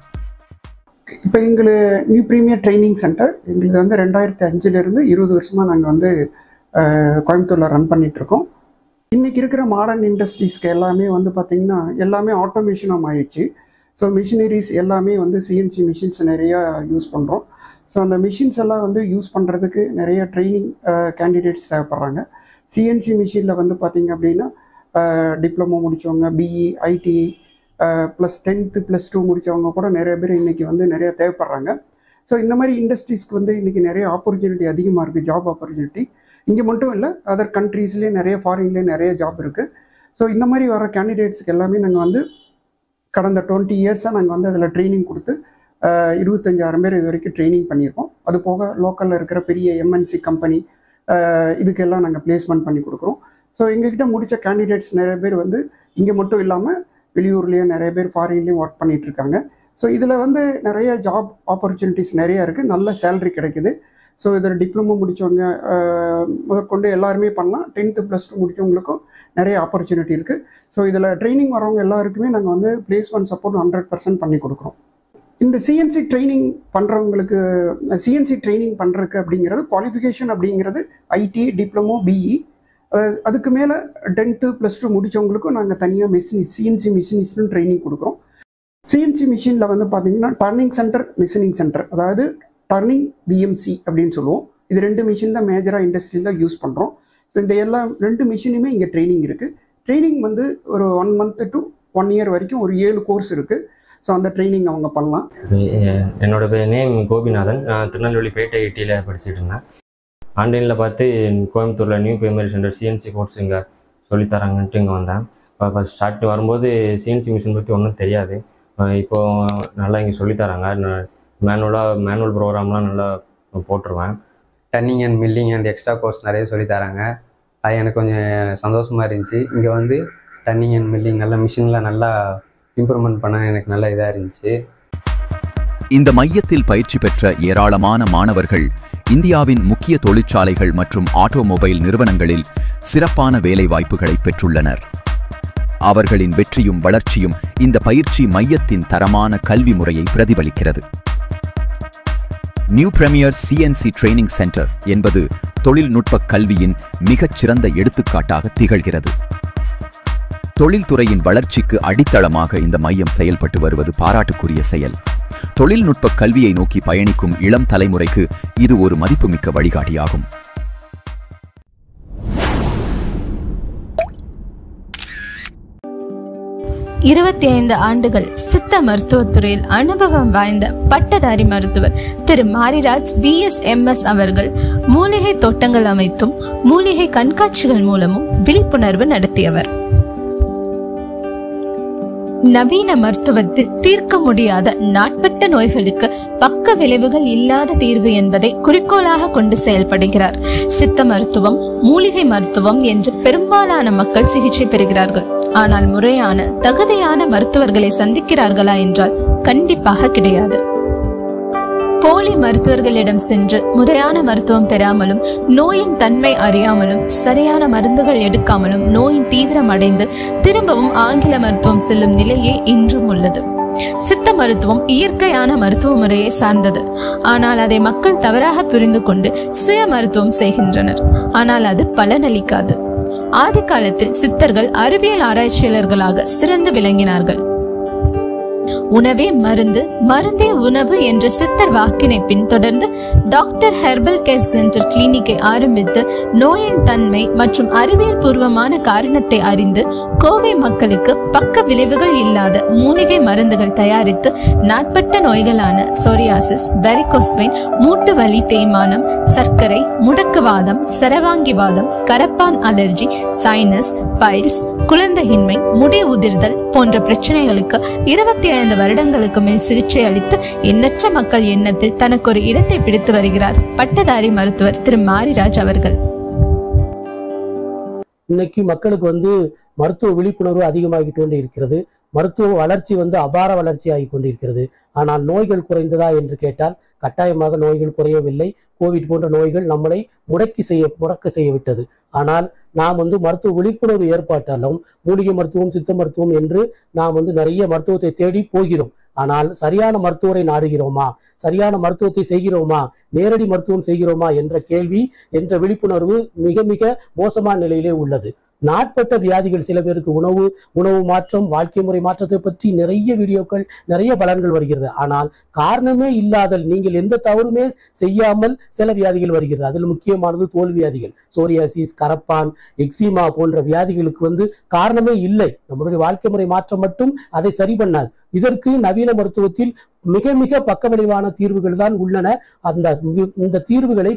இப்போ நியூ பிரீமியர் ட்ரைனிங் சென்டர் எங்களுக்கு வந்து 2005லேருந்து 20 வருஷமாக நாங்கள் வந்து கோயம்புத்தூரில் ரன் பண்ணிகிட்ருக்கோம். இன்றைக்கி இருக்கிற மாடர்ன் இண்டஸ்ட்ரீஸ்க்கு எல்லாமே வந்து பார்த்திங்கன்னா எல்லாமே ஆட்டோமேஷனாக ஆயிடுச்சு. ஸோ மிஷினரிஸ் எல்லாமே வந்து CNC மிஷின்ஸ் நிறையா யூஸ் பண்ணுறோம். ஸோ அந்த மிஷின்ஸ் எல்லாம் வந்து யூஸ் பண்ணுறதுக்கு நிறைய ட்ரைனிங் கேண்டிடேட்ஸ் தேவைப்படுறாங்க. CNC மிஷினில் வந்து பார்த்திங்க அப்படின்னா டிப்ளமோ முடித்தவங்க, பிஇ, ஐடிஐ ப்ளஸ் 10th +2 முடித்தவங்க கூட நிறைய பேர் இன்றைக்கி வந்து நிறைய தேவைப்படுறாங்க. ஸோ இந்த மாதிரி இண்டஸ்ட்ரீஸ்க்கு வந்து இன்றைக்கி நிறைய ஆப்பர்ச்சுனிட்டி அதிகமாக இருக்குது, ஜாப் ஆப்பர்ச்சுனிட்டி. இங்கே மட்டும் இல்லை, அதர் கண்ட்ரீஸ்லேயே நிறைய, ஃபாரின்லேயே நிறைய ஜாப் இருக்குது. ஸோ இந்த மாதிரி வர கேண்டிடேட்ஸ்க்கு எல்லாமே நாங்கள் வந்து கடந்த 20 இயர்ஸாக நாங்கள் வந்து அதில் ட்ரைனிங் கொடுத்து 25,000 பேர் இது வரைக்கும் ட்ரைனிங் பண்ணியிருக்கோம். அது போக லோக்கலில் இருக்கிற பெரிய எம்என்சி கம்பெனி இதுக்கெல்லாம் நாங்கள் பிளேஸ்மெண்ட் பண்ணி கொடுக்குறோம். ஸோ எங்ககிட்ட முடித்த கேண்டிடேட்ஸ் நிறைய பேர் வந்து இங்கே மட்டும் இல்லாமல் வெளியூர்லேயே நிறைய பேர் ஃபாரின்லேயும் ஒர்க் பண்ணிகிட்டு இருக்காங்க. ஸோ இதில் வந்து நிறைய ஜாப் ஆப்பர்ச்சுனிட்டிஸ் நிறையா இருக்குது, நல்ல சேலரி கிடைக்குது. ஸோ இதில் டிப்ளமோ முடித்தவங்க முதற்கொண்டு எல்லாருமே பண்ணலாம். 10th +2 முடித்தவங்களுக்கும் நிறைய ஆப்பர்ச்சுனிட்டி இருக்குது. ஸோ இதில் ட்ரைனிங் வரவங்க எல்லாருக்குமே நாங்கள் வந்து பிளேஸ்மெண்ட் சப்போர்ட் 100% பண்ணி கொடுக்குறோம். இந்த சிஎன்சி ட்ரைனிங் பண்ணுறவங்களுக்கு, சிஎன்சி ட்ரைனிங் பண்ணுறதுக்கு அப்படிங்கிறது குவாலிஃபிகேஷன் அப்படிங்கிறது ஐடிஐ, டிப்ளமோ, பிஇ. அதுக்கு மேலே 10th +2 முடித்தவங்களுக்கும் நாங்கள் தனியாக மிஷினிஸ்ட், சிஎன்சி மிஷினிஸ்ட்னு ட்ரைனிங் கொடுக்குறோம். சிஎன்சி மிஷினில் வந்து பார்த்தீங்கன்னா டர்னிங் சென்டர், மிஷினிங் சென்டர், அதாவது டர்னிங் பிஎம்சி அப்படின்னு சொல்லுவோம். இது 2 மிஷின் தான் மேஜராக இண்டஸ்ட்ரியில் தான் யூஸ் பண்ணுறோம். ஸோ இந்த எல்லா 2 மிஷினுமே இங்கே ட்ரைனிங் இருக்குது. ட்ரைனிங் வந்து ஒரு 1 month to 1 year வரைக்கும் ஒரு 7 கோர்ஸ் இருக்குது. ஸோ அந்த ட்ரைனிங் அவங்க பண்ணலாம். என்னோட நேம் கோபிநாதன். நான் திருநெல்வேலி பேட்டை ஐடியில் படிச்சுட்டு இருந்தேன். ஆன்லைனில் பார்த்து கோயம்புத்தூரில் new primary centre CNC course இங்கே சொல்லித்தராங்கன்ட்டு இங்கே வந்தேன். இப்போ ஸ்டார்ட் வரும்போது சிஎன்சி மிஷின் பற்றி ஒன்றும் தெரியாது. இப்போது நல்லா இங்கே சொல்லித்தராங்க. மேனுவல் ப்ரோக்ராம்லாம் நல்லா போட்டுருவேன். Turning and milling and extra course நிறைய சொல்லித்தராங்க. அது எனக்கு கொஞ்சம் சந்தோஷமாக இருந்துச்சு. இங்கே வந்து டர்னிங் அண்ட் மில்லிங் நல்லா மிஷினில் நல்லா இம்ப்ரூவ்மெண்ட் பண்ண எனக்கு நல்ல இதாக இருந்துச்சு. இந்த மையத்தில் பயிற்சி பெற்ற ஏராளமான மாணவர்கள் இந்தியாவின் முக்கிய தொழிற்சாலைகள் மற்றும் ஆட்டோமொபைல் நிறுவனங்களில் சிறப்பான வேலைவாய்ப்புகளை பெற்றுள்ளனர். அவர்களின் வெற்றியும் வளர்ச்சியும் இந்த பயிற்சி மையத்தின் தரமான கல்வி முறையை பிரதிபலிக்கிறது. New premier CNC training centre என்பது தொழில்நுட்ப கல்வியின் மிகச்சிறந்த எடுத்துக்காட்டாக திகழ்கிறது. தொழில்துறையின் வளர்ச்சிக்கு அடித்தளமாக இந்த மையம் செயல்பட்டு வருவது பாராட்டுக்குரிய செயல். தொழில்நுட்ப கல்வியை நோக்கி பயணிக்கும் இளம் தலைமுறைக்கு இது ஒரு மதிப்புமிக்க வழிகாட்டியாகும். இருபத்தி 5 ஆண்டுகள் சித்த மருத்துவத்துறையில் அனுபவம் வாய்ந்த பட்டதாரி மருத்துவர் திரு மாரிராஜ் BSMS அவர்கள் மூலிகை தோட்டங்கள் அமைத்தும் மூலிகை கண்காட்சிகள் மூலமும் விழிப்புணர்வு நடத்தியவர். நவீன மருத்துவத்தில் தீர்க்க முடியாத நாட்பட்ட நோய்களுக்கு பக்க விளைவுகள் இல்லாத தீர்வு என்பதை குறிக்கோளாக கொண்டு செயல்படுகிறார். சித்த மருத்துவம், மூலிகை மருத்துவம் என்று பெரும்பாலான மக்கள் சிகிச்சை பெறுகிறார்கள். ஆனால் முறையான தகுதியான மருத்துவர்களை சந்திக்கிறார்களா என்றால் கண்டிப்பாக கிடையாது. போலி மருத்துவர்களிடம் சென்று முறையான மருத்துவம் பெறாமலும், நோயின் தன்மை அறியாமலும், சரியான மருந்துகள் எடுக்காமலும் நோயின் தீவிரம் அடைந்து திரும்பவும் ஆங்கில மருத்துவம் செல்லும் நிலையே இன்றும் உள்ளது. சித்த மருத்துவம் இயற்கையான மருத்துவ முறையை சார்ந்தது. ஆனால் அதை மக்கள் தவறாக புரிந்து கொண்டு சுய மருத்துவம் செய்கின்றனர். ஆனால் அது பலனளிக்காது. ஆதி காலத்தில் சித்தர்கள் அறிவியல் ஆராய்ச்சியாளர்களாக சிறந்து விளங்கினார்கள். உணவே மருந்து, மருந்தே உணவு என்ற சித்தர் வாக்கினை பின்தொடர்ந்து டாக்டர் ஹெர்பல் கேர் சென்டர் கிளினிக்கை ஆரம்பித்து நோயின் தன்மை மற்றும் அறிவியல் பூர்வமான காரணத்தை அறிந்து கோவை மக்களுக்கு பக்க விளைவுகள் இல்லாத மூலிகை மருந்துகள் தயாரித்து நாட்பட்ட நோய்களான சொரியாசிஸ், வெரிகோஸ் வெயின், மூட்டு வலி, தேய்மானம், சர்க்கரை, முடக்குவாதம், சரவாங்கிவாதம், கரப்பான் அலர்ஜி, சைனஸ், பைல்ஸ், குழந்தையின்மை, முடி உதிர்தல் போன்ற பிரச்சனைகளுக்கு 25 வருடங்களுக்கு மேல் சிகிச்சை அளித்து எண்ணற்ற மக்கள் எண்ணத்தில் தனக்கு ஒரு இடத்தை பிடித்து வருகிறார் பட்டதாரி மருத்துவர் திரு மாரிராஜ் அவர்கள். இன்னைக்கு மக்களுக்கு மருத்துவ விழிப்புணர்வு அதிகமாகிக் கொண்டு இருக்கிறது. மருத்துவ வளர்ச்சி அபார வளர்ச்சி ஆகி கொண்டிருக்கிறது. ஆனால் நோய்கள் குறைந்ததா என்று கேட்டால் கட்டாயமாக நோய்கள் குறையவில்லை. கோவிட் போன்ற நோய்கள் நம்மளை முடக்க செய்ய விட்டது. ஆனால் நாம் மருத்துவ விழிப்புணர்வு ஏற்பாட்டாலும் மூலிகை மருத்துவம், சித்த மருத்துவம் என்று நாம் நிறைய மருத்துவத்தை தேடி போகிறோம். ஆனால் சரியான மருத்துவரை நாடுகிறோமா, சரியான மருத்துவத்தை செய்கிறோமா, நேரடி மருத்துவம் செய்கிறோமா என்ற கேள்வி, என்ற விழிப்புணர்வு மிக மிக மோசமான நிலையிலே உள்ளது. நாட்பட்ட வியாதிகள் சில பேருக்கு உணவு மாற்றம், வாழ்க்கை முறை மாற்றத்தை பற்றி நிறைய வீடியோக்கள், நிறைய பலன்கள் வருகிறது. ஆனால் காரணமே இல்லாதல், நீங்கள் எந்த தவறுமே செய்யாமல் சில வியாதிகள் வருகிறது. அதில் முக்கியமானது தோல் வியாதிகள், சோரியாசிஸ், கரப்பான், எக்ஸிமா போன்ற வியாதிகளுக்கு காரணமே இல்லை. நம்மளுடைய வாழ்க்கை முறை மாற்றம் மட்டும் அதை சரி பண்ணாது. இதற்கு நவீன மருத்துவத்தில் மிக மிக பக்கவிளைவான தீர்வுகள் தான் உள்ளன. இந்த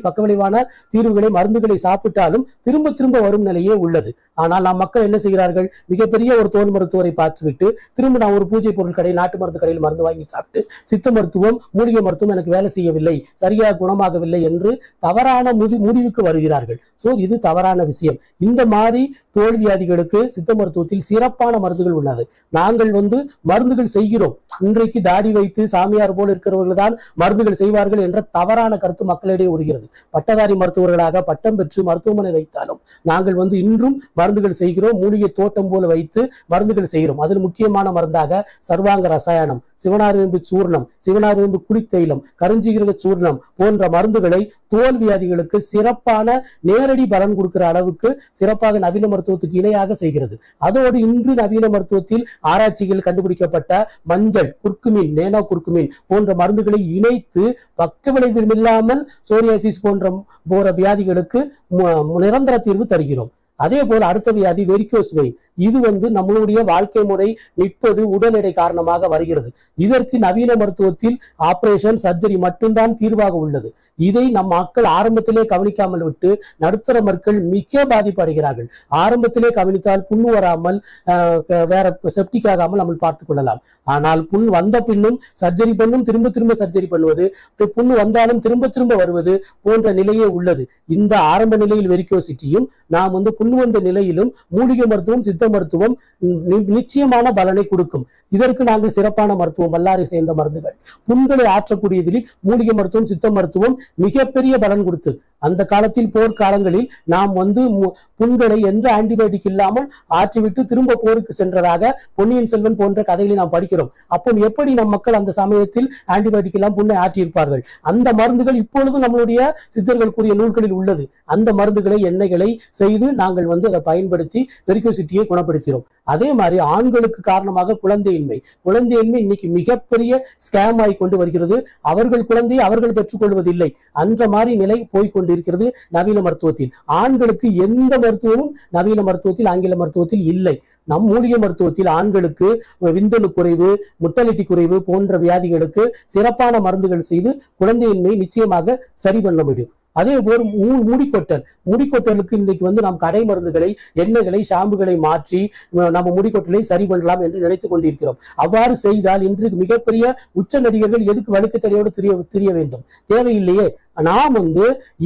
பக்கவிளைவான தீர்வுகளை, மருந்துகளை சாப்பிட்டாலும் திரும்ப திரும்ப வரும் நிலையே உள்ளது. ஆனால் நாம் மக்கள் என்ன செய்கிறார்கள், மிகப்பெரிய ஒரு தோல் மருத்துவரை பார்த்துவிட்டு திரும்ப நான் ஒரு பூஜை பொருள் கடை, நாட்டு மருந்து கடையில் மருந்து வாங்கி சாப்பிட்டு சித்த மருத்துவம், மூலிகை மருத்துவம் எனக்கு வேலை செய்யவில்லை, சரியாக குணமாகவில்லை என்று தவறான முடிவுக்கு வருகிறார்கள். இது தவறான விஷயம். இந்த மாதிரி தோல் வியாதிகளுக்கு சித்த மருத்துவத்தில் சிறப்பான மருந்துகள் உள்ளது. நாங்கள் மருந்துகள் செய்கிறோம். இன்றைக்கு தாடி வைத்து சாமியார் போல் இருக்கிறவர்கள் தான் மருந்துகள் செய்வார்கள் என்ற தவறான கருத்து மக்களிடையே வருகிறது. பட்டதாரி மருத்துவர்களாக பட்டம் பெற்று மருத்துவமனை வைத்தாலும் நாங்கள் இன்றும் மருந்துகள் செய்கிறோம். மூலிகை தோட்டம் போல வைத்து மருந்துகள் செய்கிறோம். அதில் முக்கியமான மருந்தாக சர்வாங்க ரசாயனம், சிவனாரேம்பு சூர்ணம், சிவனாரேம்பு குளித்தைலம், கருஞ்சீரக சூர்ணம் போன்ற மருந்துகளை தோல் வியாதிகளுக்கு சிறப்பான நேரடி பலன் கொடுக்கிற அளவுக்கு சிறப்பாக நவீன மருத்துவத்துக்கு இணையாக செய்கிறது. அதோடு இன்று நவீன மருத்துவத்தில் ஆராய்ச்சிகள் கண்டுபிடிக்கப்பட்ட மஞ்சள், குர்குமின், நேனோ குர்குமின் போன்ற மருந்துகளை இணைத்து பக்க விளைவு இல்லாமல் சோரியாசிஸ் போன்ற வியாதிகளுக்கு நிரந்தர தீர்வு தருகிறோம். அதே போல அடுத்த வியாதி வெரிகோஸ் வெயின். இது நம்மளுடைய வாழ்க்கை முறை நிற்பது, உடல் எடை காரணமாக வருகிறது. இதற்கு நவீன மருத்துவத்தில் ஆபரேஷன், சர்ஜரி மட்டும்தான் தீர்வாக உள்ளது. இதை நம் மக்கள் ஆரம்பத்திலே கவனிக்காமல் விட்டு நடுத்தர மக்கள் மிக பாதிப்படைகிறார்கள். ஆரம்பத்திலே கவனித்தால் புண்ணு வராமல் வேற செப்டிக் ஆகாமல் நம்ம பார்த்துக் கொள்ளலாம். ஆனால் புண் வந்த பின்னும் சர்ஜரி பண்ணும், திரும்ப திரும்ப சர்ஜரி பண்ணுவது, புண்ணு வந்தாலும் திரும்ப திரும்ப வருவது போன்ற நிலையே உள்ளது. இந்த ஆரம்ப நிலையில் வெரிகோசிட்டியும் நாம் புண்ணு வந்த நிலையிலும் மூலிகை மருத்துவம், சித்த மருத்துவம் நிச்சயமான பலனை கொடுக்கும். இதற்கு நாங்கள் சிறப்பான மருத்துவம், வல்லாரை சேர்ந்த மருந்துகள், புண்களை ஆற்றக்கூடியதில் மூலிகை மருத்துவம், சித்த மருத்துவம் மிகப்பெரிய பலன் கொடுத்தது. அந்த காலத்தில் போர்க்காலங்களில் நாம் புண்களை எந்த ஆன்டிபயோட்டிக் இல்லாமல் ஆற்றிவிட்டு திரும்ப போருக்கு சென்றதாக பொன்னியின் செல்வன் போன்ற கதைகளை நாம் படிக்கிறோம். அப்போ எப்படி நம் மக்கள் அந்த சமயத்தில் ஆன்டிபயோட்டிக் எல்லாம் புண்ணை ஆற்றியிருப்பார்கள். அந்த மருந்துகள் இப்பொழுது நம்மளுடைய சித்தர்கள் கூறிய நூல்களில் உள்ளது. அந்த மருந்துகளை, எண்ணெய்களை செய்து நாங்கள் அதை பயன்படுத்தி வெரிகோசிட்டியை குணப்படுத்துகிறோம். அதே மாதிரி ஆண்களுக்கு காரணமாக குழந்தையின்மை இன்னைக்கு மிகப்பெரிய ஸ்கேம் ஆகி கொண்டு வருகிறது. அவர்கள் குழந்தையை அவர்கள் பெற்றுக் கொள்வதில்லை. அந்த மாதிரி நிலை போய்கொண்டிருக்கிறது நவீன மருத்துவத்தில். ஆண்களுக்கு எந்த மருத்துவமும் நவீன மருத்துவத்தில், ஆங்கில மருத்துவத்தில் இல்லை. நம் மூலிகை மருத்துவத்தில் ஆண்களுக்கு விந்தணு குறைவு, முட்டலிட்டி குறைவு போன்ற வியாதிகளுக்கு சிறப்பான மருந்துகள் செய்து குழந்தையின்மை நிச்சயமாக சரி பண்ண முடியும். அதே போல் முடிக்கொட்டலுக்கு இன்றைக்கு நாம் கடை மருந்துகளை, எண்ணெய்களை, ஷாம்புகளை மாற்றி நம்ம முடிக்கொட்டலை சரி பண்ணலாம் என்று நினைத்துக் கொண்டிருக்கிறோம். அவ்வாறு செய்தால் இன்றைக்கு மிகப்பெரிய உச்ச நடிகர்கள் எதுக்கு வழுக்கத்தடையோடு தெரிய வேண்டும்? தேவையில்லையே. நாம்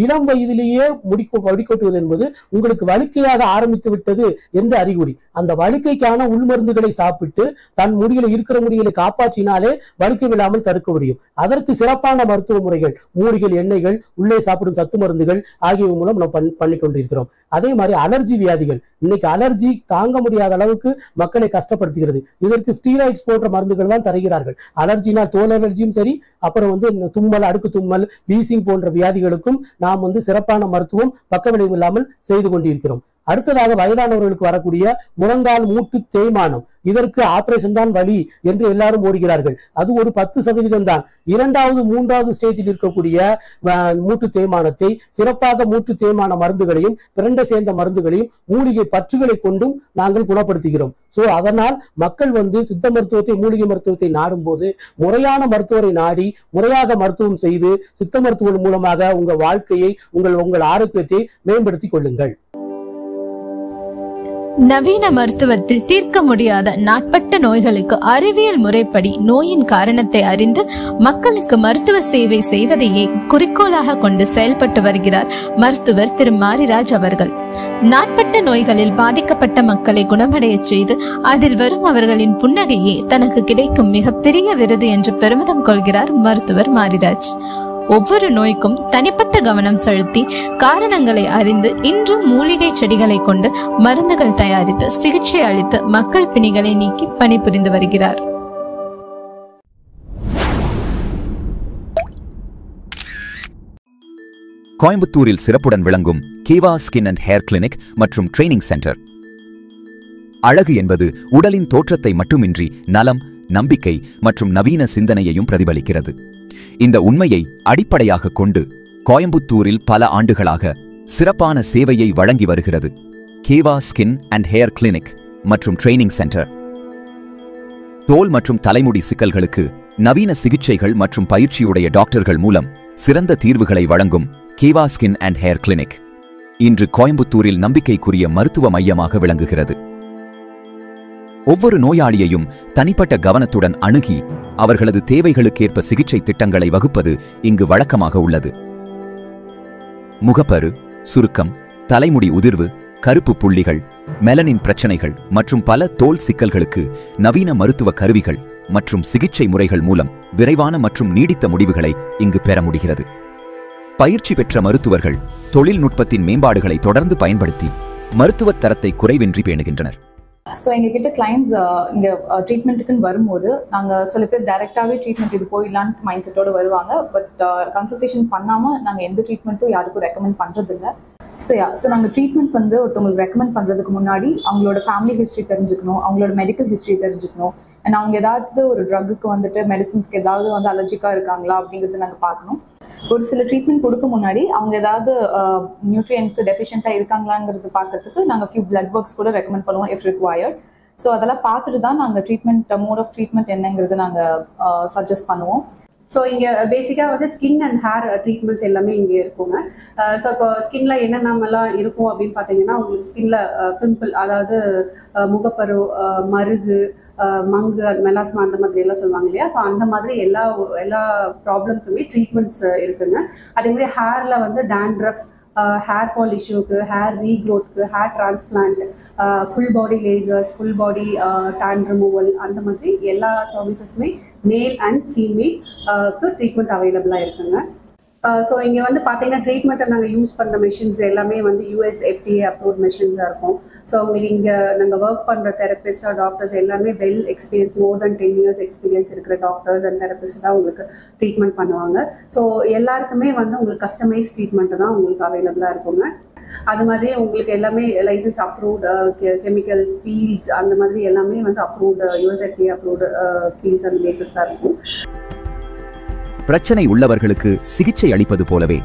இளம் வயதிலேயே முடிக்கொட்டுவது என்பது உங்களுக்கு வழுக்கையாக ஆரம்பித்து விட்டது என்று அறிகுறி. அந்த வழுக்கைக்கான உள்மருந்துகளை சாப்பிட்டு தன் முடிகளை, இருக்கிற முடிகளை காப்பாற்றினாலே வழுக்கை விழாமல் தடுக்க முடியும். அதற்கு சிறப்பான மருத்துவ முறைகள், மூலிகள், எண்ணெய்கள், உள்ளே சாப்பிடும் சத்து மருந்துகள் ஆகியவை மூலம் நாம் பண்ணிக்கொண்டிருக்கிறோம். அதே மாதிரி அலர்ஜி வியாதிகள், இன்னைக்கு அலர்ஜி தாங்க முடியாத அளவுக்கு மக்களை கஷ்டப்படுத்துகிறது. இதற்கு ஸ்டீராய்ட்ஸ் போன்ற மருந்துகள் தான் தருகிறார்கள். அலர்ஜினா தோல் அலர்ஜியும் சரி, அப்புறம் தும்மல், அடுக்கு தும்மல், வீசிங் போன்ற வியாதிகளுக்கும் நாம் சிறப்பான மருத்துவம் பக்க விளைவு இல்லாமல் செய்து கொண்டிருக்கிறோம். அடுத்ததாக வயதானவர்களுக்கு வரக்கூடிய முழங்கால் மூட்டு தேய்மானம், இதற்கு ஆபரேஷன் தான் வழி என்று எல்லாரும் ஓடுகிறார்கள். அது ஒரு 10% தான். 2வது 3வது ஸ்டேஜில் இருக்கக்கூடிய மூட்டு தேய்மானத்தை சிறப்பாக மூட்டு தேய்மான மருந்துகளையும், பிரண்டை சேர்ந்த மருந்துகளையும், மூலிகை பற்றுகளை கொண்டும் நாங்கள் குணப்படுத்துகிறோம். அதனால் மக்கள் சித்த மருத்துவத்தை, மூலிகை மருத்துவத்தை நாடும் போது முறையான மருத்துவரை நாடி முறையாக மருத்துவம் செய்து சித்த மருத்துவம் மூலமாக உங்கள் வாழ்க்கையை, உங்கள் ஆரோக்கியத்தை மேம்படுத்திக் கொள்ளுங்கள். நவீன மருத்துவத்தில் தீர்க்க முடியாத நாட்பட்ட நோய்களுக்கு அறிவியல் முறைப்படி நோயின் காரணத்தை அறிந்து மக்களுக்கு மருத்துவ சேவை செய்வதையே குறிக்கோளாக கொண்டு செயல்பட்டு வருகிறார் மருத்துவர் திரு மாரிராஜ் அவர்கள். நாட்பட்ட நோய்களில் பாதிக்கப்பட்ட மக்களை குணமடைய செய்து அதில் வரும் அவர்களின் புன்னகையே தனக்கு கிடைக்கும் மிகப்பெரிய விருது என்று பெருமிதம் கொள்கிறார் மருத்துவர் மாரிராஜ். ஒவ்வொரு நோய்க்கும் தனிப்பட்ட கவனம் செலுத்தி காரணங்களை அறிந்து இன்றும் மூலிகை செடிகளை கொண்டு மருந்துகள் தயாரித்து சிகிச்சை அளித்து மக்கள் பிணிகளை நீக்கி பணிபுரிந்து வருகிறார். கோயம்புத்தூரில் சிறப்புடன் விளங்கும் கேவா ஸ்கின் அண்ட் ஹேர் கிளினிக் மற்றும் ட்ரைனிங் சென்டர் அழகு என்பது உடலின் தோற்றத்தை மட்டுமின்றி நலம், நம்பிக்கை மற்றும் நவீன சிந்தனையையும் பிரதிபலிக்கிறது. இந்த உண்மையை அடிப்படையாக கொண்டு கோயம்புத்தூரில் பல ஆண்டுகளாக சிறப்பான சேவையை வழங்கி வருகிறது கேவா ஸ்கின் அண்ட் ஹேர் கிளினிக் மற்றும் ட்ரெய்னிங் சென்டர். தோல் மற்றும் தலைமுடி சிக்கல்களுக்கு நவீன சிகிச்சைகள் மற்றும் பயிற்சியுடைய டாக்டர்கள் மூலம் சிறந்த தீர்வுகளை வழங்கும் கேவா ஸ்கின் அண்ட் ஹேர் கிளினிக் இன்று கோயம்புத்தூரில் நம்பிக்கைக்குரிய மருத்துவ மையமாக விளங்குகிறது. ஒவ்வொரு நோயாளியையும் தனிப்பட்ட கவனத்துடன் அணுகி அவர்களது தேவைகளுக்கேற்ப சிகிச்சை திட்டங்களை வகுப்பது இங்கு வழக்கமாக உள்ளது. முகப்பரு, சுருக்கம், தலைமுடி உதிர்வு, கருப்பு புள்ளிகள், மெலனின் பிரச்சனைகள் மற்றும் பல தோல் சிக்கல்களுக்கு நவீன மருத்துவ கருவிகள் மற்றும் சிகிச்சை முறைகள் மூலம் விரைவான மற்றும் நீடித்த முடிவுகளை இங்கு பெற முடிகிறது. பயிற்சி பெற்ற மருத்துவர்கள் தொழில்நுட்பத்தின் மேம்பாடுகளை தொடர்ந்து பயன்படுத்தி மருத்துவத் தரத்தை குறைவின்றி பேணுகின்றனர். ஸோ எங்ககிட்ட கிளைண்ட்ஸ் இங்கே ட்ரீட்மெண்ட்டுக்குன்னு வரும்போது நாங்கள் சில பேர் டைரெக்டாகவே ட்ரீட்மெண்ட் இது போயிடலான்ட்டு மைண்ட் செட்டோடு வருவாங்க. பட் கன்சல்டேஷன் பண்ணாமல் நாங்கள் எந்த ட்ரீட்மெண்ட்டும் யாருக்கும் ரெக்கமெண்ட் பண்ணுறதில்ல. ஸோ நாங்கள் ட்ரீட்மெண்ட் வந்து ஒருத்தவங்களுக்கு ரெக்கமெண்ட் பண்ணுறதுக்கு முன்னாடி அவங்களோட ஃபேமிலி ஹிஸ்ட்ரி தெரிஞ்சுக்கணும், அவங்களோட மெடிக்கல் ஹிஸ்ட்ரி தெரிஞ்சுக்கணும், அண்ட் அவங்க ஏதாவது ஒரு ட்ரக்குக்கு வந்துட்டு மெடிசின்ஸ்க்கு ஏதாவது வந்து அலர்ஜிக்காக இருக்காங்களா அப்படிங்கிறது நாங்கள் பார்க்கணும். ஒரு சில ட்ரீட்மெண்ட் கொடுக்க முன்னாடி அவங்க ஏதாவது நியூட்ரியன்ட்க்கு டெஃபிஷியண்ட்டாக இருக்காங்களாங்கிறது பார்க்கறதுக்கு நாங்கள் ஃபியூ பிளட் ஒர்க்ஸ் கூட ரெக்கமெண்ட் பண்ணுவோம் இஃப் ரிக்வயர்ட். ஸோ அதெல்லாம் பார்த்துட்டு தான் நாங்கள் ட்ரீட்மெண்ட் மோட் ஆஃப் ட்ரீட்மெண்ட் என்னங்கிறது நாங்கள் சஜஸ்ட் பண்ணுவோம். ஸோ இங்கே பேசிக்காக வந்து ஸ்கின் அண்ட் ஹேர் ட்ரீட்மெண்ட்ஸ் எல்லாமே இங்கே இருக்குங்க. ஸோ இப்போ ஸ்கின்ல என்னென்னலாம் இருக்கும் அப்படின்னு பார்த்தீங்கன்னா, உங்களுக்கு ஸ்கின்ல பிம்பிள், அதாவது முகப்பரு, மருகு, மங்கு, மெலாஸ்மா அந்த மாதிரி எல்லாம் சொல்லுவாங்க இல்லையா. ஸோ அந்த மாதிரி எல்லா ப்ராப்ளம்க்குமே ட்ரீட்மெண்ட்ஸ் இருக்குங்க. அதே மாதிரி ஹேர்ல வந்து டேண்ட்ரஃப், ஹேர் ஃபால் இஷ்யூக்கு, ஹேர் ரீக்ரோத்துக்கு, hair transplant, full body lasers, full body tan removal, அந்த மாதிரி எல்லா சர்வீசஸுமே மேல் அண்ட் ஃபீமேல்க்கு ட்ரீட்மெண்ட் அவைலபிளாக இருக்குங்க. ஸோ இங்கே வந்து பார்த்தீங்கன்னா ட்ரீட்மெண்ட்டை நாங்கள் யூஸ் பண்ணுற மெஷின்ஸ் எல்லாமே வந்து US FDA அப்ரூவ்ட் மெஷின்ஸாக இருக்கும். ஸோ உங்களுக்கு இங்கே நாங்கள் ஒர்க் பண்ணுற தெரபிஸ்டாக டாக்டர்ஸ் எல்லாமே வெல் எக்ஸ்பீரியன்ஸ், மோர் தென் 10 years எக்ஸ்பீரியன்ஸ் இருக்கிற டாக்டர்ஸ் அண்ட் தெரபிஸ்ட் தான் உங்களுக்கு ட்ரீட்மெண்ட் பண்ணுவாங்க. ஸோ எல்லாருக்குமே வந்து உங்களுக்கு கஸ்டமைஸ் ட்ரீட்மெண்ட்டு தான் உங்களுக்கு அவைலபிளாக இருக்குங்க. அது மாதிரி உங்களுக்கு எல்லாமே லைசன்ஸ் அப்ரூவ்டு கெமிக்கல்ஸ், பீல்ஸ், அந்த மாதிரி எல்லாமே வந்து approved US FDA approved peels and laces தான் இருக்கும். பிரச்சனை உள்ளவர்களுக்கு சிகிச்சை அளிப்பது போலவே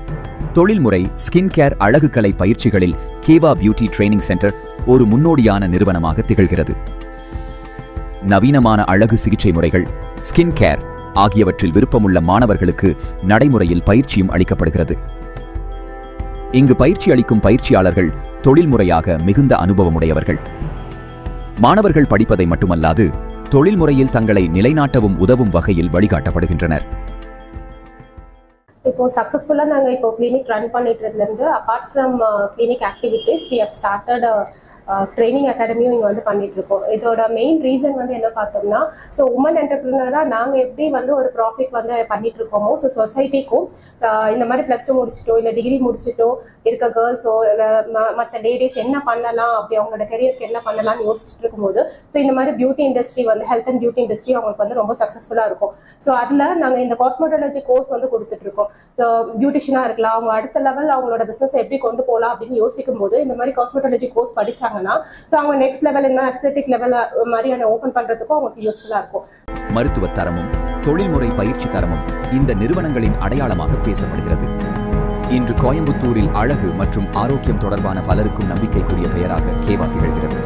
தொழில்முறை ஸ்கின் கேர் அழகுக்கலை பயிற்சிகளில் கேவா பியூட்டி ட்ரெய்னிங் சென்டர் ஒரு முன்னோடியான நிறுவனமாக திகழ்கிறது. நவீனமான அழகு சிகிச்சை முறைகள், ஸ்கின் கேர் ஆகியவற்றில் விருப்பமுள்ள மாணவர்களுக்கு நடைமுறையில் பயிற்சியும் அளிக்கப்படுகிறது. இங்கு பயிற்சி அளிக்கும் பயிற்சியாளர்கள் தொழில்முறையாக மிகுந்த அனுபவமுடையவர்கள். மாணவர்கள் படிப்பதை மட்டுமல்லாது தொழில்முறையில் தங்களை நிலைநாட்டவும் உதவும் வகையில் வழிகாட்டப்படுகின்றனர். இப்போ சக்ஸஸ்ஃபுல்லாக நாங்கள் இப்போ கிளினிக் ரன் பண்ணிட்டுலேருந்து apart from clinic activities we have started training அகாடமியும் இங்கே வந்து பண்ணிகிட்ருக்கோம். இதோட மெயின் ரீசன் வந்து என்ன பார்த்தோம்னா, ஸோ உமன் என்டர்பிரினராக நாங்கள் எப்படி வந்து ஒரு ப்ராஃபிட் வந்து பண்ணிகிட்ருக்கோமோ, ஸோ சொசைட்டிக்கும் இந்த மாதிரி +2 முடிச்சுட்டோ இல்லை டிகிரி முடிச்சுட்டோ இருக்க கேர்ள்ஸோ இல்லை மற்ற லேடிஸ் என்ன பண்ணலாம், அப்படி அவங்களோட கெரியருக்கு என்ன பண்ணலாம்னு யோசிச்சுட்டு இருக்கும்போது, ஸோ இந்த மாதிரி பியூட்டி இண்டஸ்ட்ரி வந்து ஹெல்த் அண்ட் பியூட்டி இண்டஸ்ட்ரி அவங்களுக்கு வந்து ரொம்ப சக்ஸஸ்ஃபுல்லாக இருக்கும். ஸோ அதில் நாங்கள் இந்த காஸ்மெட்டாலஜி கோர்ஸ் வந்து கொடுத்துட்ருக்கோம். ஸோ பியூட்டிஷியனாக இருக்கலாம், அவங்க அடுத்த லெவல் அவங்களோட பிஸ்னஸ் எப்படி கொண்டு போகலாம் அப்படின்னு யோசிக்கும் போது இந்த மாதிரி காஸ்மெட்டாலஜி கோர்ஸ் படித்தாங்கன்னா ஸோ அவங்க நெக்ஸ்ட் லெவல் என்ன அஸ்தெட்டிக் லெவல் மாதிரியான ஓப்பன் பண்ணுறதுக்கும் அவங்களுக்கு யூஸ்ஃபுல்லாக இருக்கும். மருத்துவ தரமும் தொழில்முறை பயிற்சி தரமும் இந்த நிறுவனங்களின் அடையாளமாக பேசப்படுகிறது. இன்று கோயம்புத்தூரில் அழகு மற்றும் ஆரோக்கியம் தொடர்பான பலருக்கும் நம்பிக்கைக்குரிய பெயராக கேவா திகழ்கிறது.